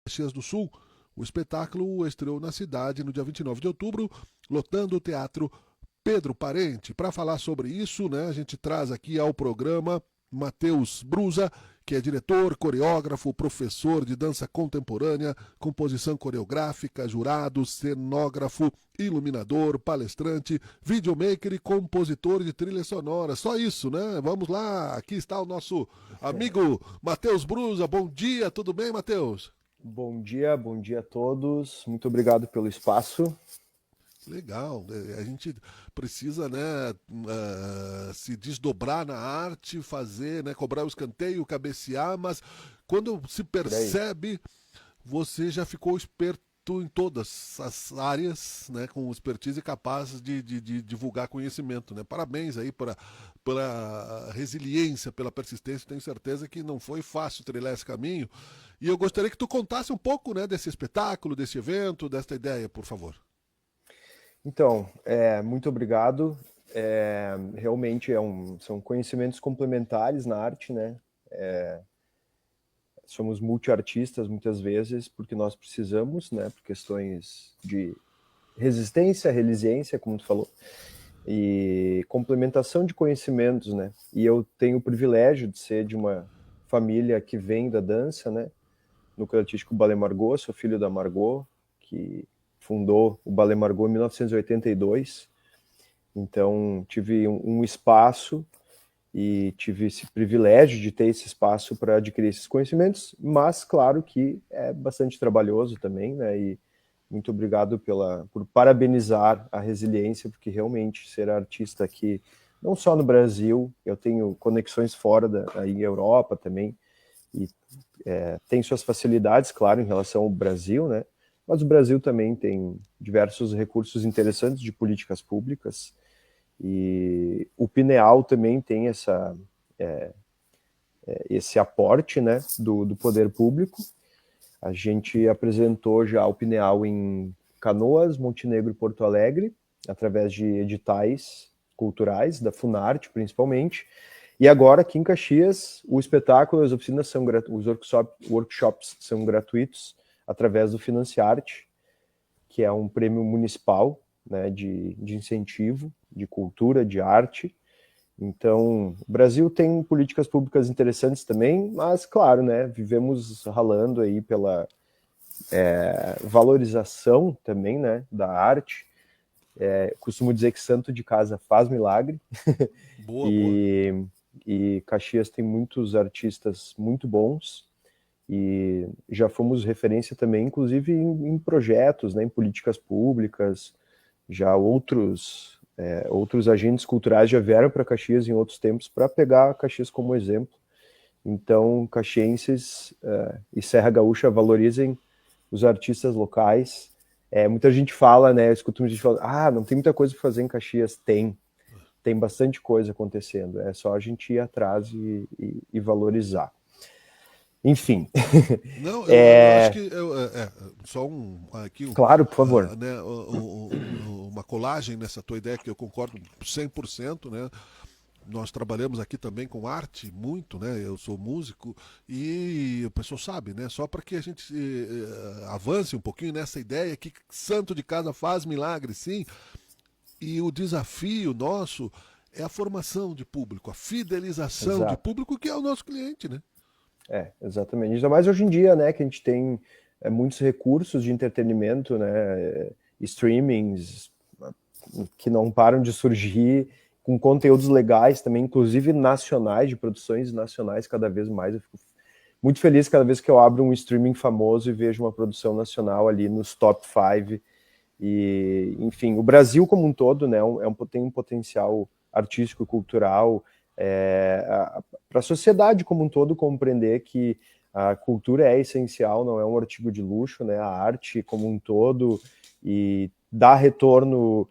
Caxias do Sul. O espetáculo estreou na cidade no dia 29 de outubro, lotando o Teatro Pedro Parente. Para falar sobre isso, né, a gente traz aqui ao programa Matheus Brusa, que é diretor, coreógrafo, professor de dança contemporânea, composição coreográfica, jurado, cenógrafo, iluminador, palestrante, videomaker e compositor de trilha sonora. Só isso, né? Vamos lá, aqui está o nosso amigo Matheus Brusa. Bom dia, tudo bem, Matheus? Bom dia a todos. Muito obrigado pelo espaço. Legal, a gente precisa, né, se desdobrar na arte, fazer, né, cobrar o escanteio, cabecear, mas quando se Por aí. percebe, você já ficou esperto em todas as áreas, né, com expertise e capaz de divulgar conhecimento, né? Parabéns aí pela resiliência, pela persistência. Tenho certeza que não foi fácil trilhar esse caminho. E eu gostaria que tu contasse um pouco, né, desse espetáculo, desse evento, desta ideia, por favor. Então, muito obrigado. Realmente são conhecimentos complementares na arte, né? Somos multiartistas muitas vezes porque nós precisamos, né? Por questões de resistência, resiliência, como tu falou, e complementação de conhecimentos, né? E eu tenho o privilégio de ser de uma família que vem da dança, né? Núcleo Artístico Ballet Margot, sou filho da Margot, que fundou o Ballet Margot em 1982. Então, tive um espaço e tive esse privilégio de ter esse espaço para adquirir esses conhecimentos, mas claro que é bastante trabalhoso também, né? E muito obrigado por parabenizar a resiliência, porque realmente ser artista aqui, não só no Brasil, eu tenho conexões fora aí em Europa também, e tem suas facilidades, claro, em relação ao Brasil, né? Mas o Brasil também tem diversos recursos interessantes de políticas públicas e o Pineal também tem esse aporte, né, do poder público. A gente apresentou já o Pineal em Canoas, Montenegro e Porto Alegre, através de editais culturais, da Funarte principalmente. E agora, aqui em Caxias, o espetáculo, as oficinas são os workshops são gratuitos através do Financiarte, que é um prêmio municipal, né, de incentivo, de cultura, de arte. Então, o Brasil tem políticas públicas interessantes também, mas, claro, né, vivemos ralando aí pela valorização também, né, da arte. Costumo dizer que santo de casa faz milagre, Boa, boa. e, e Caxias tem muitos artistas muito bons, e já fomos referência também, inclusive em projetos, né, em políticas públicas, já outros agentes culturais já vieram para Caxias em outros tempos para pegar Caxias como exemplo. Então, caxienses e Serra Gaúcha valorizem os artistas locais. Muita gente fala, né, eu escuto muita gente falando, não tem muita coisa para fazer em Caxias. Tem bastante coisa acontecendo, é só a gente ir atrás e valorizar. Enfim, Não, eu acho que só aqui claro, por favor. né, uma colagem nessa tua ideia que eu concordo 100%, né? Nós trabalhamos aqui também com arte muito, né? Eu sou músico e o pessoal sabe, né? Só para que a gente avance um pouquinho nessa ideia que santo de casa faz milagre, sim. E o desafio nosso é a formação de público, a fidelização de Exato. público que é o nosso cliente, né? Exatamente. Ainda mais hoje em dia, né, que a gente tem muitos recursos de entretenimento, né, streamings que não param de surgir, com conteúdos legais também, inclusive nacionais, de produções nacionais cada vez mais. Eu fico muito feliz cada vez que eu abro um streaming famoso e vejo uma produção nacional ali nos top 5. E, enfim, o Brasil como um todo, né, tem um potencial artístico e cultural para a sociedade como um todo compreender que a cultura é essencial, não é um artigo de luxo, né, a arte como um todo, e dá retorno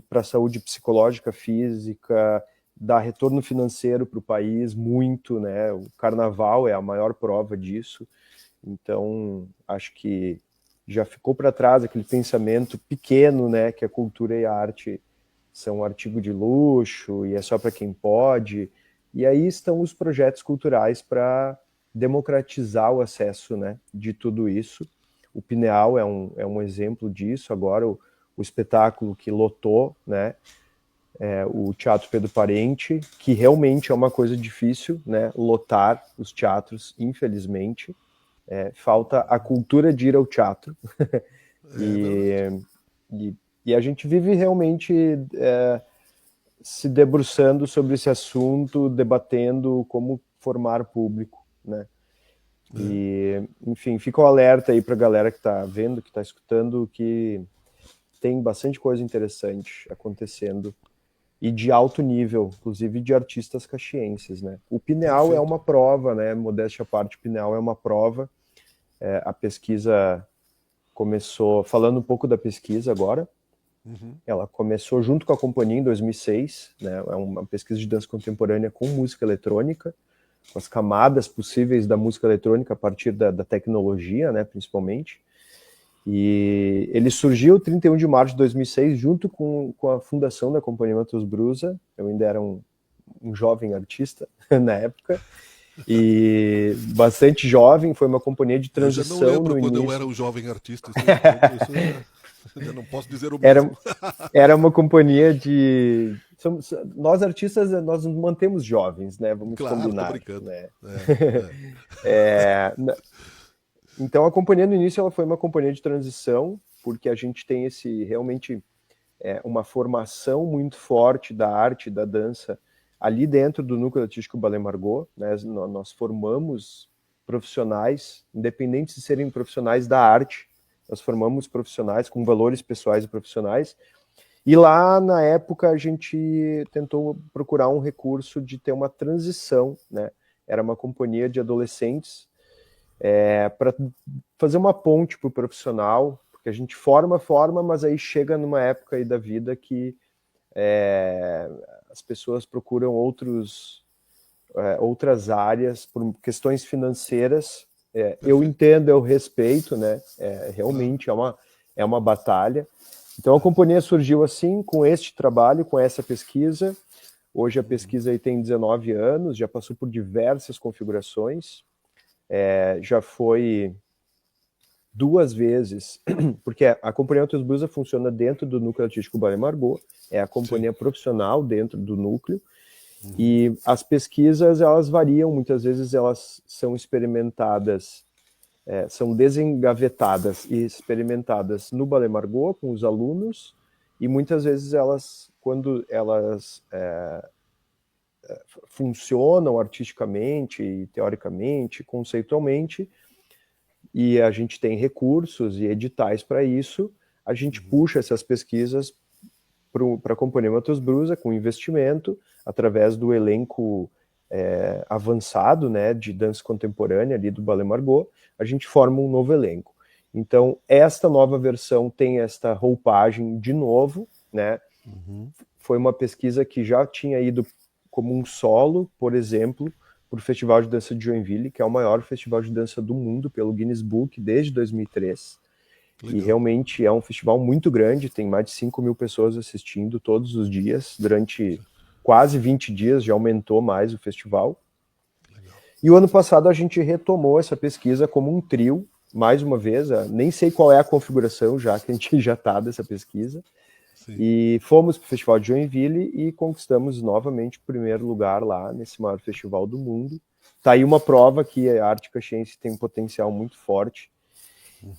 para a saúde psicológica, física, dá retorno financeiro para o país, muito, né, o carnaval é a maior prova disso. Então, acho que já ficou para trás aquele pensamento pequeno, né, que a cultura e a arte são um artigo de luxo e é só para quem pode. E aí estão os projetos culturais para democratizar o acesso, né, de tudo isso. O Pineal é um exemplo disso. Agora o espetáculo que lotou, né, o Teatro Pedro Parente, que realmente é uma coisa difícil, né, lotar os teatros, infelizmente. Falta a cultura de ir ao teatro. E a gente vive realmente se debruçando sobre esse assunto, debatendo como formar público, né? E, enfim, fica o alerta aí para a galera que está vendo, que está escutando, que tem bastante coisa interessante acontecendo e de alto nível, inclusive de artistas caxienses, né? O Pineal é uma prova, né? Modéstia à parte, o Pineal é uma prova. A pesquisa começou, falando um pouco da pesquisa agora, ela começou junto com a companhia em 2006, né? É uma pesquisa de dança contemporânea com música eletrônica, com as camadas possíveis da música eletrônica a partir da tecnologia, né, principalmente. E ele surgiu 31 de março de 2006, junto com a fundação da Companhia Matheus Brusa. Eu ainda era um jovem artista na época, e bastante jovem. Foi uma companhia de transição. Eu já não lembro no quando início. eu era um jovem artista. Eu não posso dizer o mesmo. Era uma companhia de... Nós artistas, nós nos mantemos jovens, né? Vamos combinar. Tô brincando. Né? Então a companhia no início ela foi uma companhia de transição, porque a gente tem realmente uma formação muito forte da arte, da dança, ali dentro do Núcleo Artístico Ballet Margot, né? Nós formamos profissionais, independente de serem profissionais da arte, nós formamos profissionais com valores pessoais e profissionais. E lá, na época, a gente tentou procurar um recurso de ter uma transição, né? Era uma companhia de adolescentes, para fazer uma ponte para o profissional, porque a gente forma, mas aí chega numa época aí da vida que as pessoas procuram outras áreas por questões financeiras. Eu entendo, eu respeito, né? Realmente é uma batalha. Então a companhia surgiu assim, com este trabalho, com essa pesquisa. Hoje a pesquisa aí tem 19 anos, já passou por diversas configurações, já foi 2 vezes, porque a Companhia Matheus Brusa funciona dentro do Núcleo Artístico Ballet Margot, é a companhia profissional dentro do núcleo, e as pesquisas, elas variam, muitas vezes elas são experimentadas, são desengavetadas e experimentadas no Ballet Margot com os alunos, e muitas vezes elas, quando elas funcionam artisticamente, e teoricamente, conceitualmente, e a gente tem recursos e editais para isso, a gente puxa essas pesquisas para a Companhia Matheus Brusa com investimento, através do elenco avançado, né, de dança contemporânea ali do Ballet Margot, a gente forma um novo elenco. Então, esta nova versão tem esta roupagem de novo, né? Foi uma pesquisa que já tinha ido como um solo, por exemplo, para o Festival de Dança de Joinville, que é o maior festival de dança do mundo pelo Guinness Book desde 2003. Legal. E realmente é um festival muito grande, tem mais de 5.000 pessoas assistindo todos os dias, durante quase 20 dias, já aumentou mais o festival. Legal. E o ano passado a gente retomou essa pesquisa como um trio, mais uma vez, nem sei qual é a configuração já que a gente já está dessa pesquisa. Sim. E fomos para o Festival de Joinville e conquistamos novamente o primeiro lugar lá nesse maior festival do mundo. Tá aí uma prova que a arte caxiense tem um potencial muito forte.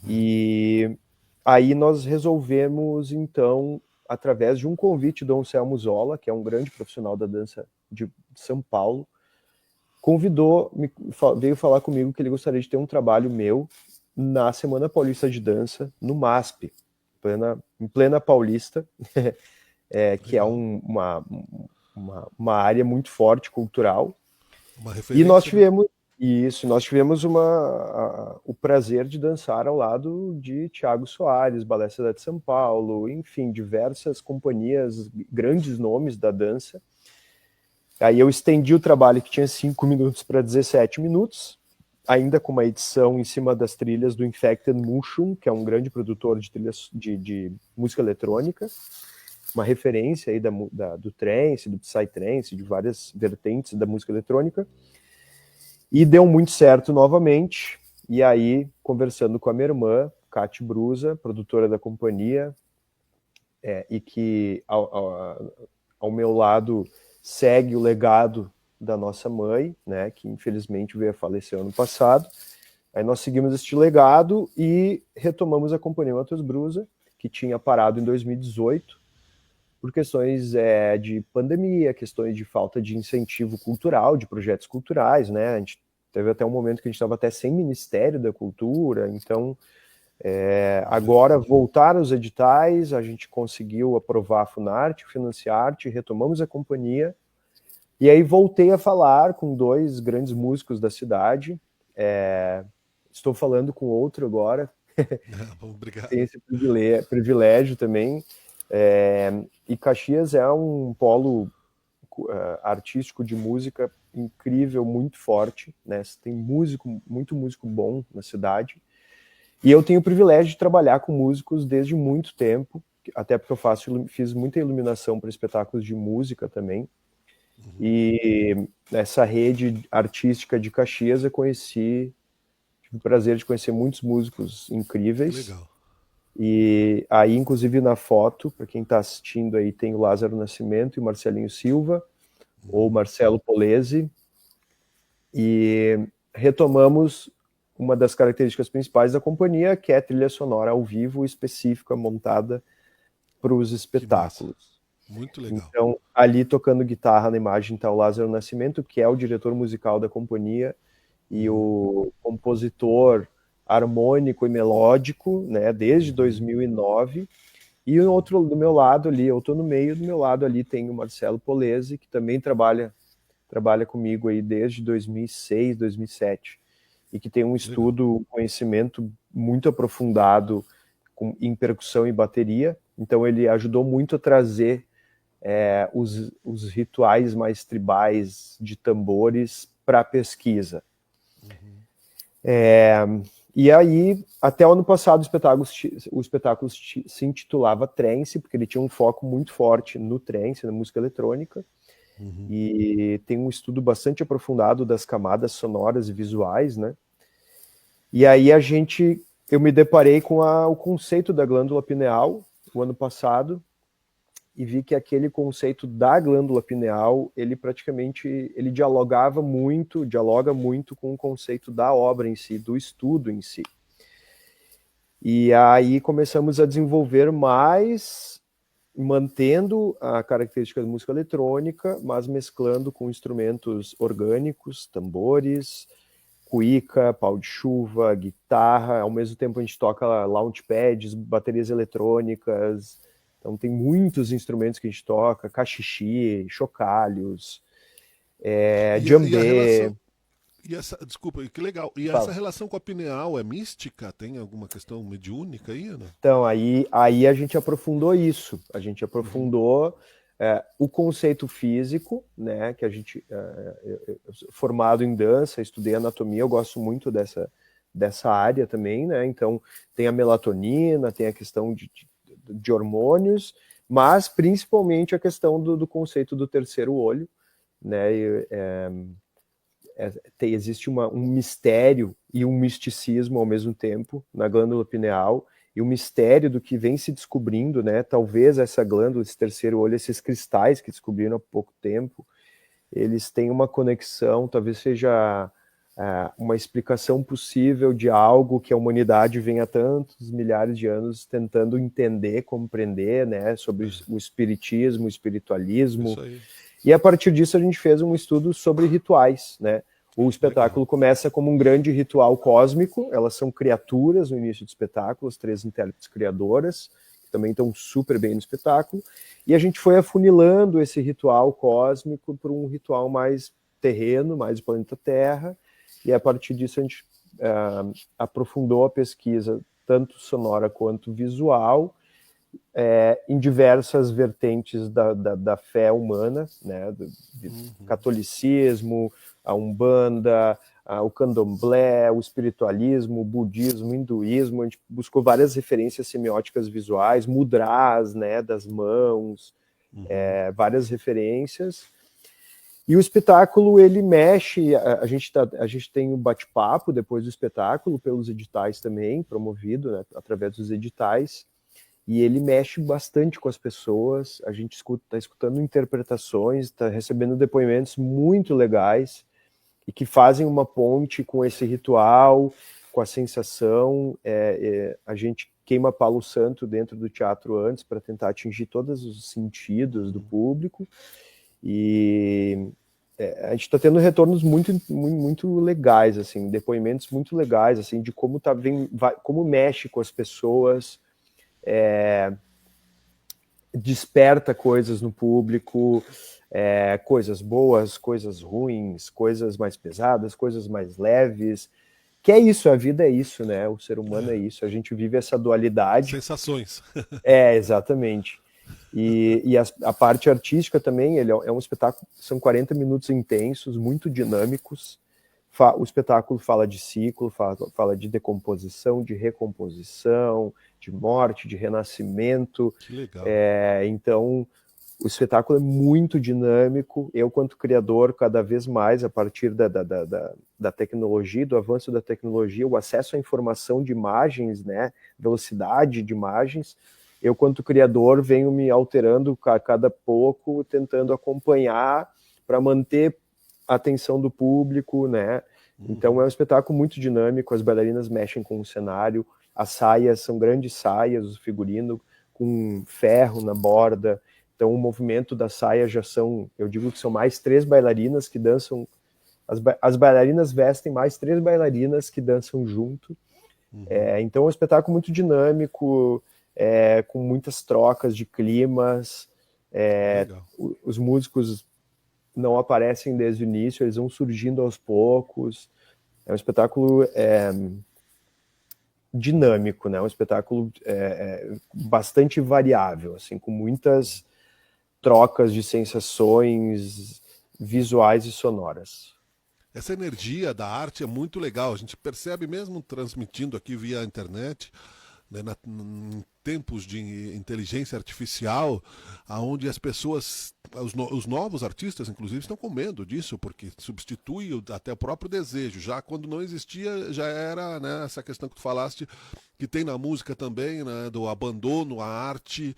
E aí nós resolvemos, então, através de um convite do Anselmo Zola, que é um grande profissional da dança de São Paulo, veio falar comigo que ele gostaria de ter um trabalho meu na Semana Paulista de Dança, no MASP, em plena Paulista, que é uma área muito forte, cultural. Uma referência. E nós tivemos o prazer de dançar ao lado de Thiago Soares, Ballet Cidade de São Paulo, enfim, diversas companhias, grandes nomes da dança. Aí eu estendi o trabalho que tinha 5 minutos para 17 minutos, ainda com uma edição em cima das trilhas do Infected Mushroom, que é um grande produtor de trilhas de música eletrônica, uma referência aí do trance, do psytrance, de várias vertentes da música eletrônica. E deu muito certo novamente. E aí, conversando com a minha irmã, Cate Brusa, produtora da companhia, e que ao meu lado segue o legado da nossa mãe, né, que infelizmente veio a falecer ano passado. Aí nós seguimos este legado e retomamos a companhia Matheus Brusa, que tinha parado em 2018 por questões de pandemia, questões de falta de incentivo cultural, de projetos culturais, né? A gente teve até um momento que a gente estava até sem Ministério da Cultura, então agora voltaram os editais, a gente conseguiu aprovar a Funarte, Financiarte, retomamos a companhia, e aí voltei a falar com 2 grandes músicos da cidade, estou falando com outro agora, Bom, obrigado. tem esse privilégio também, e Caxias é um polo artístico de música incrível, muito forte, né? Tem muito músico bom na cidade, e eu tenho o privilégio de trabalhar com músicos desde muito tempo, até porque eu fiz muita iluminação para espetáculos de música também, e nessa rede artística de Caxias eu tive o prazer de conhecer muitos músicos incríveis. Que legal. E aí, inclusive, na foto, para quem está assistindo aí, tem o Lázaro Nascimento e o Marcelinho Silva, ou Marcelo Polese, e retomamos uma das características principais da companhia, que é a trilha sonora ao vivo específica, montada para os espetáculos. Muito legal. Então, ali tocando guitarra na imagem está o Lázaro Nascimento, que é o diretor musical da companhia, e o compositor harmônico e melódico, né, desde 2009, e o outro do meu lado ali, eu estou no meio, do meu lado ali tem o Marcelo Polese, que também trabalha comigo aí desde 2006, 2007, e que tem um estudo, um conhecimento muito aprofundado em percussão e bateria, então ele ajudou muito a trazer os rituais mais tribais de tambores para a pesquisa. E aí, até o ano passado, o espetáculo se intitulava Trance, porque ele tinha um foco muito forte no trance, na música eletrônica, e tem um estudo bastante aprofundado das camadas sonoras e visuais, né? E aí eu me deparei com o conceito da glândula pineal o ano passado, e vi que aquele conceito da glândula pineal, ele dialoga muito com o conceito da obra em si, do estudo em si. E aí começamos a desenvolver mais, mantendo a característica da música eletrônica, mas mesclando com instrumentos orgânicos, tambores, cuíca, pau de chuva, guitarra. Ao mesmo tempo a gente toca launchpads, baterias eletrônicas. Então tem muitos instrumentos que a gente toca, cachixi, chocalhos, djembe. Desculpa, que legal. E essa relação com a pineal é mística? Tem alguma questão mediúnica aí, né? Então, aí a gente aprofundou isso. A gente aprofundou o conceito físico, né? Que a gente, formado em dança, estudei anatomia, eu gosto muito dessa área também, né? Então, tem a melatonina, tem a questão de hormônios, mas principalmente a questão do conceito do terceiro olho, né? Existe um mistério e um misticismo ao mesmo tempo na glândula pineal, e o mistério do que vem se descobrindo, né? Talvez essa glândula, esse terceiro olho, esses cristais que descobriram há pouco tempo, eles têm uma conexão, talvez seja uma explicação possível de algo que a humanidade vem há tantos milhares de anos tentando entender, compreender, né? Sobre o espiritismo, o espiritualismo. Isso aí. E a partir disso a gente fez um estudo sobre rituais, né? O espetáculo começa como um grande ritual cósmico, elas são criaturas no início do espetáculo, as 3 intérpretes criadoras, que também estão super bem no espetáculo, e a gente foi afunilando esse ritual cósmico para um ritual mais terreno, mais do planeta Terra, e a partir disso a gente aprofundou a pesquisa, tanto sonora quanto visual, em diversas vertentes da fé humana, né, do catolicismo, a Umbanda, o Candomblé, o espiritualismo, o budismo, o hinduísmo. A gente buscou várias referências semióticas visuais, mudras, né, das mãos, várias referências. E o espetáculo, ele mexe, a gente tem um bate-papo depois do espetáculo, pelos editais também, promovido, né, através dos editais, e ele mexe bastante com as pessoas, a gente está escutando interpretações, está recebendo depoimentos muito legais, e que fazem uma ponte com esse ritual, com a sensação, a gente queima palo santo dentro do teatro antes, para tentar atingir todos os sentidos do público, e a gente está tendo retornos muito legais, assim, depoimentos muito legais, assim, de como como mexe com as pessoas, desperta coisas no público, coisas boas, coisas ruins, coisas mais pesadas, coisas mais leves, que é isso, a vida é isso, né? O ser humano é isso, a gente vive essa dualidade. Sensações. Exatamente. E a parte artística também, ele é um espetáculo, são 40 minutos intensos, muito dinâmicos. O espetáculo fala de ciclo, fala de decomposição, de recomposição, de morte, de renascimento. Que legal. Então, o espetáculo é muito dinâmico. Eu, quanto criador, cada vez mais, a partir da tecnologia, do avanço da tecnologia, o acesso à informação de imagens, né, velocidade de imagens, eu, quanto criador, venho me alterando a cada pouco, tentando acompanhar para manter a atenção do público, né? Então é um espetáculo muito dinâmico, as bailarinas mexem com o cenário, as saias são grandes saias, o figurino com ferro na borda, então o movimento da saia já são, eu digo que são mais 3 bailarinas que dançam, as bailarinas vestem mais 3 bailarinas que dançam junto, então é um espetáculo muito dinâmico, com muitas trocas de climas, os músicos não aparecem desde o início, eles vão surgindo aos poucos, é um espetáculo dinâmico, né? Um espetáculo bastante variável, assim, com muitas trocas de sensações visuais e sonoras. Essa energia da arte é muito legal, a gente percebe mesmo transmitindo aqui via internet, né, em tempos de inteligência artificial, aonde as pessoas, os novos artistas, inclusive, estão com medo disso, porque substitui até o próprio desejo. Já quando não existia, já era, né, essa questão que tu falaste, que tem na música também, né, do abandono à arte,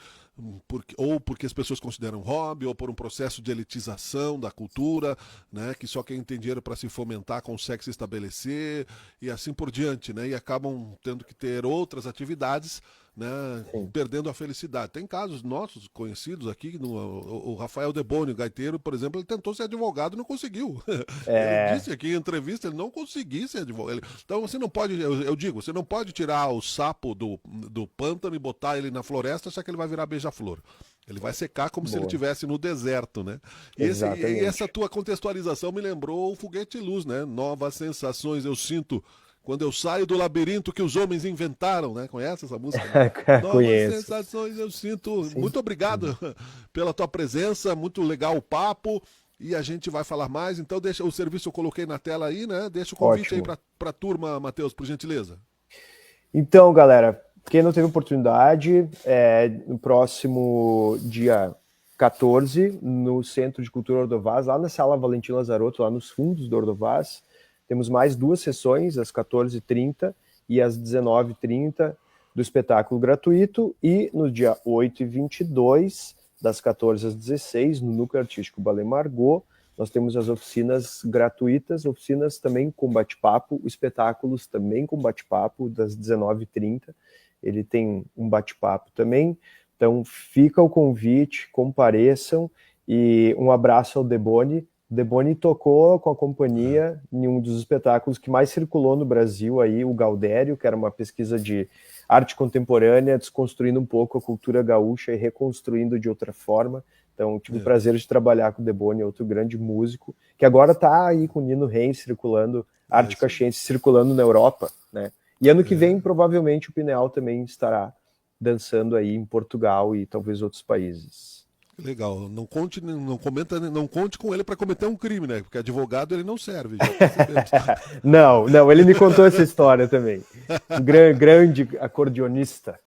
ou porque as pessoas consideram hobby, ou por um processo de elitização da cultura, né, que só quem tem dinheiro para se fomentar consegue se estabelecer, e assim por diante, né, e acabam tendo que ter outras atividades, né, perdendo a felicidade. Tem casos nossos conhecidos aqui, o Rafael Deboni, o gaiteiro, por exemplo, ele tentou ser advogado e não conseguiu. Ele disse aqui em entrevista, ele não conseguiu ser advogado. Então você não pode, eu digo, você não pode tirar o sapo do pântano e botar ele na floresta, achar que ele vai virar beija-flor. Ele vai secar como se ele estivesse no deserto, né? E essa tua contextualização me lembrou o Foguete Luz, né? Novas sensações eu sinto quando eu saio do labirinto que os homens inventaram, né? Conhece essa música? Né? Novas sensações eu sinto. Sim. Muito obrigado pela tua presença, muito legal o papo. E a gente vai falar mais. Então, deixa o serviço eu coloquei na tela aí, né? Deixa o convite aí para a turma, Matheus, por gentileza. Então, galera, quem não teve oportunidade, no próximo dia 14, no Centro de Cultura Ordovás, lá na Sala Valentim Lazarotto, lá nos fundos do Ordovás, temos mais 2 sessões, às 14h30 e às 19h30, do espetáculo gratuito, e no dia 8 e 22, das 14 às 16, no Núcleo Artístico Ballet Margot, nós temos as oficinas gratuitas, oficinas também com bate-papo, espetáculos também com bate-papo, das 19h30, ele tem um bate-papo também, então fica o convite, compareçam, e um abraço ao Deboni. Deboni tocou com a companhia em um dos espetáculos que mais circulou no Brasil, aí, o Gaudério, que era uma pesquisa de arte contemporânea, desconstruindo um pouco a cultura gaúcha e reconstruindo de outra forma. Então, tive o prazer de trabalhar com o Deboni, outro grande músico, que agora está aí com o Nino Reis circulando, arte caxiense circulando na Europa, né? E ano que vem, provavelmente, o Pineal também estará dançando aí em Portugal e talvez outros países. Legal, não conte com ele para cometer um crime, né? Porque advogado ele não serve. Não, ele me contou essa história também. Um grande acordeonista.